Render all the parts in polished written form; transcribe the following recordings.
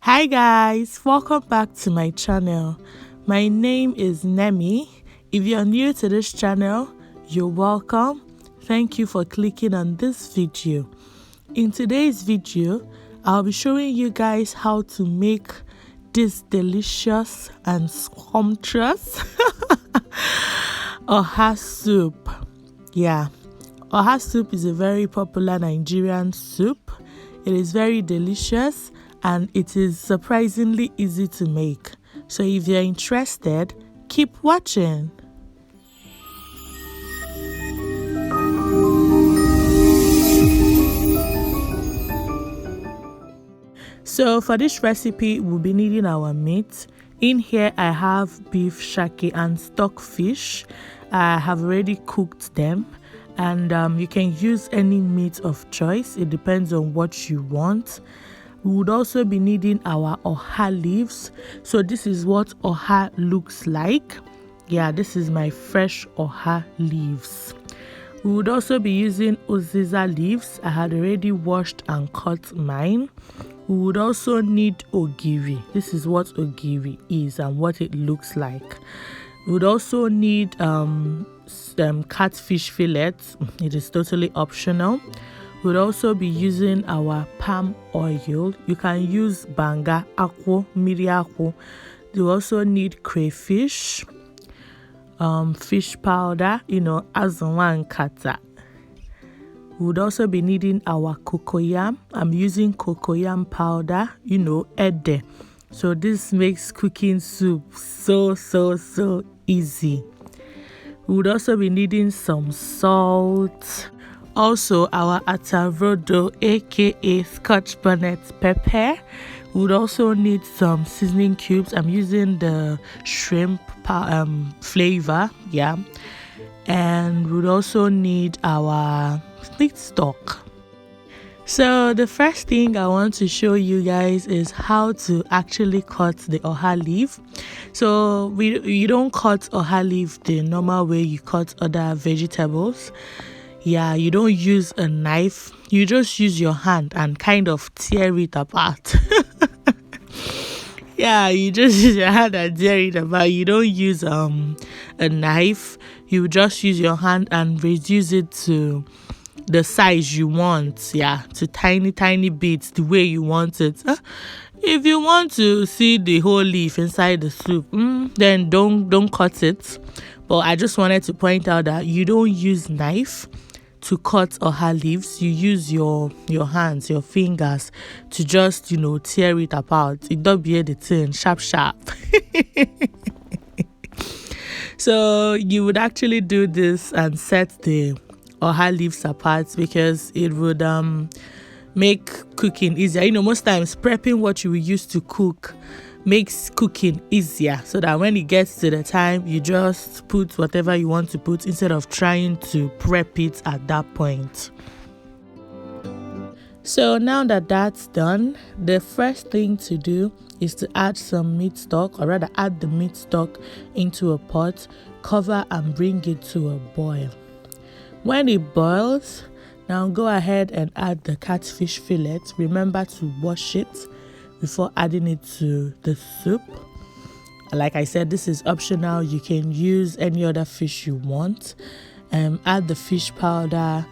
Hi guys, welcome back to my channel. My name is Nemi. If you're new to this channel, you're welcome. Thank you for clicking on this video. In today's video, I'll be showing you guys how to make this delicious and scrumptious oha soup. Yeah, oha soup is a very popular Nigerian soup. It is very delicious and it is surprisingly easy to make. So if you're interested, keep watching. So for this recipe, we'll be needing our meat. In here, I have beef, shaki, and stockfish. I have already cooked them, and you can use any meat of choice. It depends on what you want. We would also be needing our oha leaves. So this is what oha looks like. Yeah, this is my fresh oha leaves. We would also be using uziza leaves. I had already washed and cut mine. We would also need ogiri. This is what ogiri is and what it looks like. We would also need catfish fillets. It is totally optional. We'll also be using our palm oil. You can use banga, akwo, miriakwo. You also need crayfish, fish powder, azonwa and kata. We would also be needing our cocoyam. I'm using cocoyam powder, ede. So this makes cooking soup so easy. We would also be needing some salt. Also, our atarodo, aka Scotch bonnet pepper. We would also need some seasoning cubes. I'm using the shrimp flavor, yeah. And we would also need our meat stock. So the first thing I want to show you guys is how to actually cut the oha leaf. So you don't cut oha leaf the normal way you cut other vegetables. Yeah, you don't use a knife. You just use your hand and kind of tear it apart. Yeah, you just use your hand and tear it apart. You don't use a knife. You just use your hand and reduce it to the size you want. Yeah, to tiny bits the way you want it. If you want to see the whole leaf inside the soup, then don't cut it. But I just wanted to point out that you don't use knife to cut oha leaves. You use your hands, your fingers to just tear it apart. It don't be the thing sharp. So you would actually do this and set the oha leaves apart because it would make cooking easier. Most times prepping what you will use to cook makes cooking easier, so that when it gets to the time, you just put whatever you want to put instead of trying to prep it at that point. So now that that's done, the first thing to do is to add some meat stock, or rather add the meat stock into a pot, cover and bring it to a boil. When it boils, now go ahead and add the catfish fillet. Remember to wash it before adding it to the soup. Like I said, this is optional. You can use any other fish you want. Add the fish powder,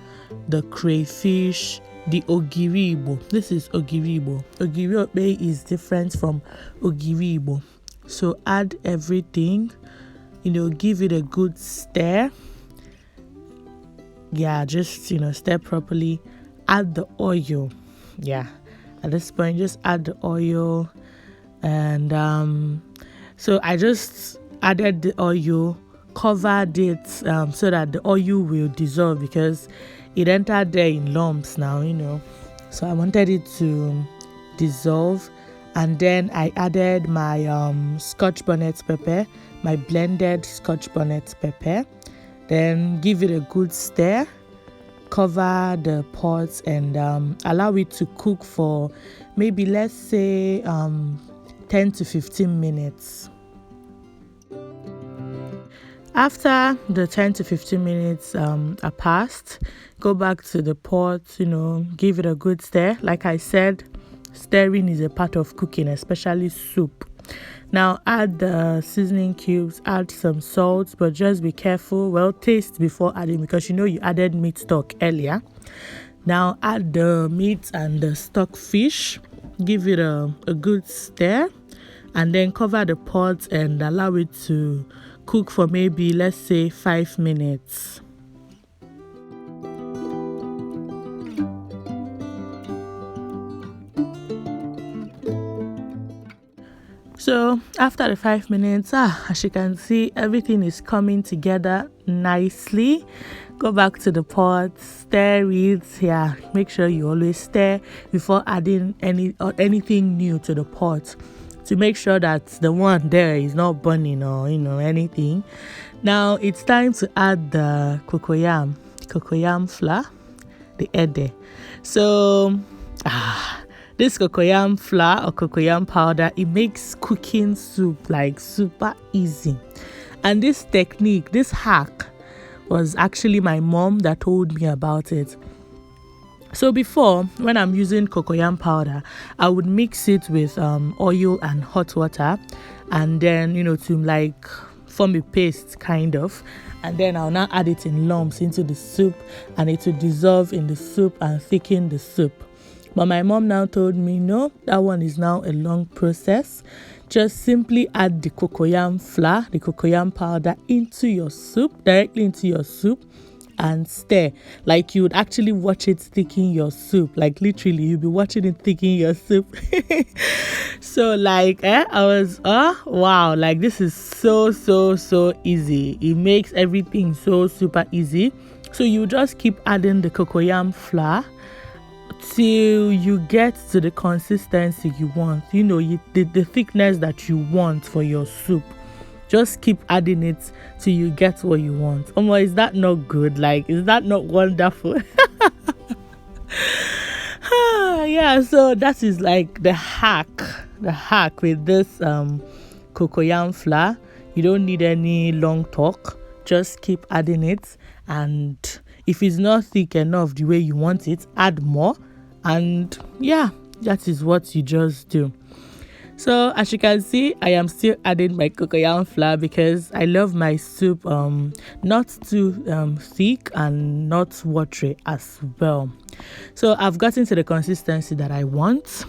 the crayfish, the ogiri igbo. This is ogiri igbo. Ogiri okpe is different from ogiri igbo. So add everything, give it a good stir. Yeah, just stir properly. Add the oil. Yeah, at this point just add the oil. And so I just added the oil, covered it so that the oil will dissolve, because it entered there in lumps now, so I wanted it to dissolve. And then I added my Scotch bonnet pepper, my blended Scotch bonnet pepper. Then give it a good stir, cover the pot, and allow it to cook for maybe, let's say, 10 to 15 minutes. After the 10 to 15 minutes are passed, go back to the pot, give it a good stir. Like I said, stirring is a part of cooking, especially soup. Now add the seasoning cubes, add some salt, but just be careful. Well, taste before adding, because you added meat stock earlier. Now add the meat and the stock fish. Give it a good stir, and then cover the pot and allow it to cook for maybe, let's say, 5 minutes. So after the 5 minutes, as you can see, everything is coming together nicely. Go back to the pot, stir it. Yeah, make sure you always stir before adding anything new to the pot, to make sure that the one there is not burning or anything. Now it's time to add the cocoyam flour, the ede. So this cocoyam flour or cocoyam powder, it makes cooking soup like super easy. And this technique, this hack, was actually my mom that told me about it. So before, when I'm using cocoyam powder, I would mix it with oil and hot water, and then to like form a paste kind of, and then I'll now add it in lumps into the soup, and it will dissolve in the soup and thicken the soup. But my mom now told me, no, that one is now a long process. Just simply add the cocoyam flour, the cocoyam powder into your soup, directly into your soup, and stir. Like you would actually watch it thicken your soup. Like literally, you'll be watching it thicken your soup. So like, I was, wow, like this is so easy. It makes everything so super easy. So you just keep adding the cocoyam flour till you get to the consistency you want, the thickness that you want for your soup. Just keep adding it till you get what you want. Is that not good? Like, is that not wonderful? Yeah, so that is like the hack with this cocoyam flour. You don't need any long talk. Just keep adding it, and if it's not thick enough the way you want it, add more. And yeah, that is what you just do. So as you can see, I am still adding my cocoyam flour because I love my soup not too thick and not watery as well. So I've gotten to the consistency that I want,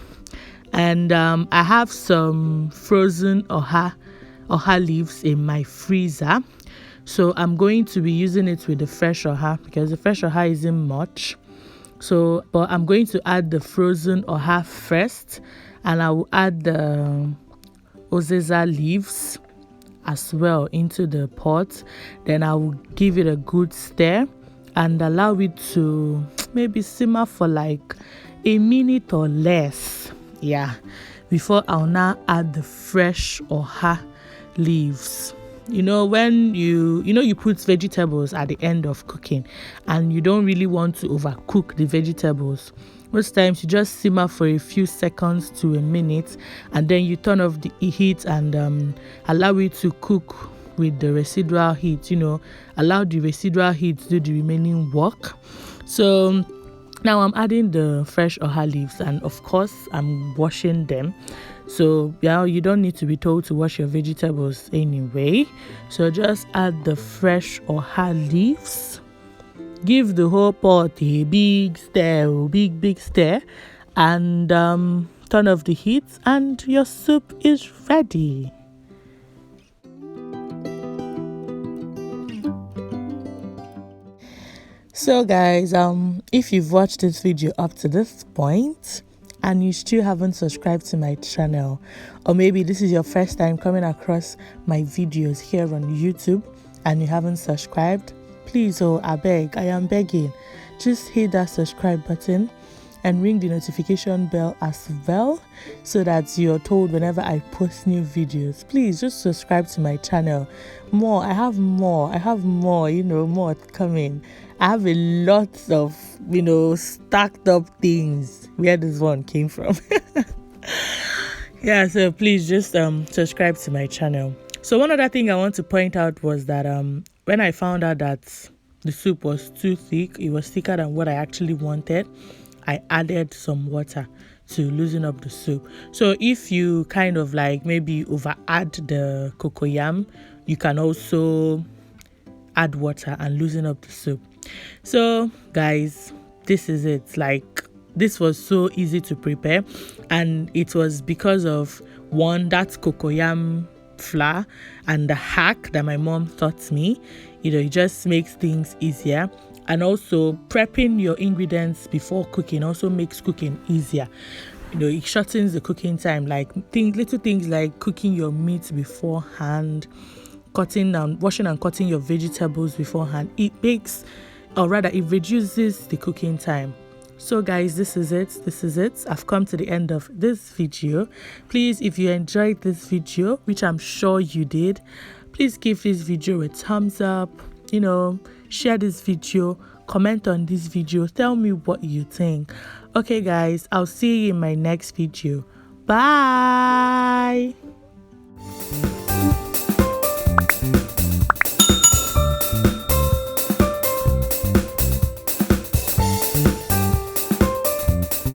and I have some frozen oha leaves in my freezer. So I'm going to be using it with the fresh oha because the fresh oha isn't much. So, but I'm going to add the frozen oha first, and I will add the uziza leaves as well into the pot. Then I will give it a good stir and allow it to maybe simmer for like a minute or less. Yeah, before I'll now add the fresh oha leaves. When you put vegetables at the end of cooking and you don't really want to overcook the vegetables, most times you just simmer for a few seconds to a minute, and then you turn off the heat and allow it to cook with the residual heat. Allow the residual heat to do the remaining work. So now I'm adding the fresh oha leaves, and of course I'm washing them. So yeah, you don't need to be told to wash your vegetables anyway. So just add the fresh oha leaves. Give the whole pot a big stir, big stir, and turn off the heat, and your soup is ready. So guys, if you've watched this video up to this point and you still haven't subscribed to my channel, or maybe this is your first time coming across my videos here on YouTube and you haven't subscribed, please, I beg, I am begging, just hit that subscribe button and ring the notification bell as well, so that you're told whenever I post new videos. Please just subscribe to my channel. I have more, more coming. I have a lot of, stacked up things where this one came from. Yeah, so please just subscribe to my channel. So one other thing I want to point out was that when I found out that the soup was too thick, it was thicker than what I actually wanted, I added some water to loosen up the soup. So if you kind of like maybe over add the cocoyam, you can also add water and loosen up the soup. So guys, this is it. Like, this was so easy to prepare, and it was because of one, that cocoyam flour, and the hack that my mom taught me. It just makes things easier. And also prepping your ingredients before cooking also makes cooking easier. It shortens the cooking time. Like little things like cooking your meat beforehand, washing and cutting your vegetables beforehand. It reduces the cooking time. So guys, this is it. I've come to the end of this video. Please, if you enjoyed this video, which I'm sure you did, please give this video a thumbs up. Share this video, comment on this video, tell me what you think. Okay guys, I'll see you in my next video. Bye.